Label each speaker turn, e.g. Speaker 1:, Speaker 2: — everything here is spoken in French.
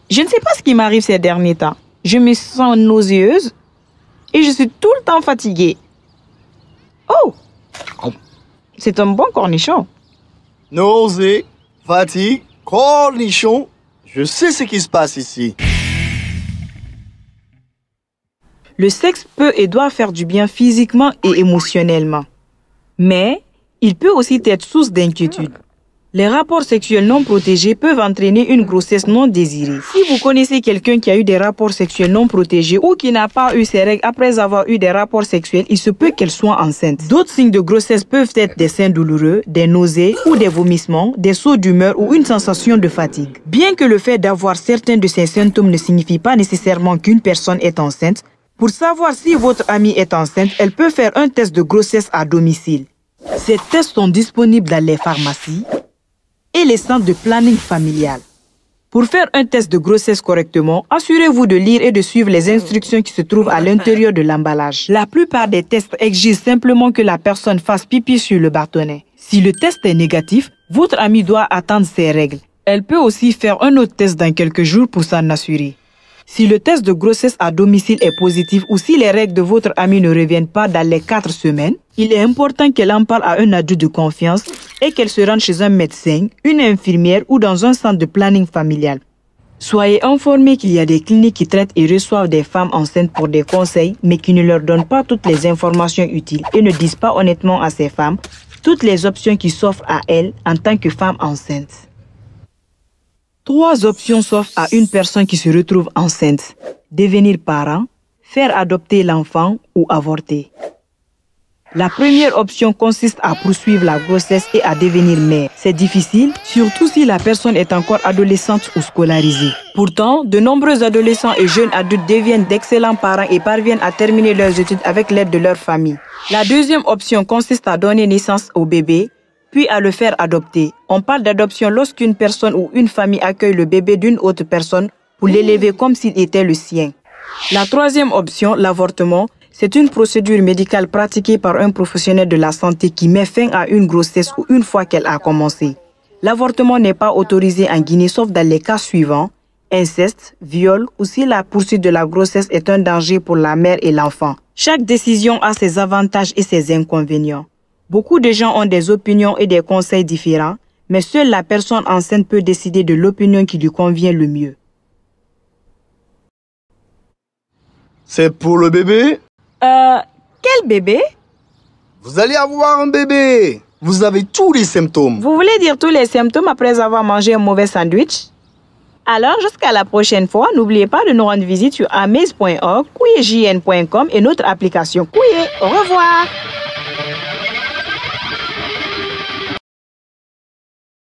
Speaker 1: Je ne sais pas ce qui m'arrive ces derniers temps. Je me sens nauséeuse et je suis tout le temps fatiguée. Oh! C'est un bon cornichon.
Speaker 2: Nausée, fatigue, cornichon. Je sais ce qui se passe ici.
Speaker 1: Le sexe peut et doit faire du bien physiquement et émotionnellement. Mais il peut aussi être source d'inquiétude. Les rapports sexuels non protégés peuvent entraîner une grossesse non désirée. Si vous connaissez quelqu'un qui a eu des rapports sexuels non protégés ou qui n'a pas eu ses règles après avoir eu des rapports sexuels, il se peut qu'elle soit enceinte. D'autres signes de grossesse peuvent être des seins douloureux, des nausées ou des vomissements, des sauts d'humeur ou une sensation de fatigue. Bien que le fait d'avoir certains de ces symptômes ne signifie pas nécessairement qu'une personne est enceinte, pour savoir si votre amie est enceinte, elle peut faire un test de grossesse à domicile. Ces tests sont disponibles dans les pharmacies et les centres de planning familial. Pour faire un test de grossesse correctement, assurez-vous de lire et de suivre les instructions qui se trouvent à l'intérieur de l'emballage. La plupart des tests exigent simplement que la personne fasse pipi sur le bâtonnet. Si le test est négatif, votre amie doit attendre ses règles. Elle peut aussi faire un autre test dans quelques jours pour s'en assurer. Si le test de grossesse à domicile est positif ou si les règles de votre amie ne reviennent pas dans les 4 semaines, il est important qu'elle en parle à un adulte de confiance et qu'elle se rende chez un médecin, une infirmière ou dans un centre de planning familial. Soyez informés qu'il y a des cliniques qui traitent et reçoivent des femmes enceintes pour des conseils, mais qui ne leur donnent pas toutes les informations utiles et ne disent pas honnêtement à ces femmes toutes les options qui s'offrent à elles en tant que femme enceinte. 3 options s'offrent à une personne qui se retrouve enceinte: devenir parent, faire adopter l'enfant ou avorter. La première option consiste à poursuivre la grossesse et à devenir mère. C'est difficile, surtout si la personne est encore adolescente ou scolarisée. Pourtant, de nombreux adolescents et jeunes adultes deviennent d'excellents parents et parviennent à terminer leurs études avec l'aide de leur famille. La deuxième option consiste à donner naissance au bébé, puis à le faire adopter. On parle d'adoption lorsqu'une personne ou une famille accueille le bébé d'une autre personne pour l'élever comme s'il était le sien. La troisième option, l'avortement, c'est une procédure médicale pratiquée par un professionnel de la santé qui met fin à une grossesse ou une fois qu'elle a commencé. L'avortement n'est pas autorisé en Guinée sauf dans les cas suivants: inceste, viol ou si la poursuite de la grossesse est un danger pour la mère et l'enfant. Chaque décision a ses avantages et ses inconvénients. Beaucoup de gens ont des opinions et des conseils différents, mais seule la personne enceinte peut décider de l'opinion qui lui convient le mieux.
Speaker 2: C'est pour le bébé?
Speaker 1: Quel bébé?
Speaker 2: Vous allez avoir un bébé. Vous avez tous les symptômes.
Speaker 1: Vous voulez dire tous les symptômes après avoir mangé un mauvais sandwich? Alors, jusqu'à la prochaine fois, n'oubliez pas de nous rendre visite sur amaze.org, kouye.jn.com et notre application Kouye. Au revoir!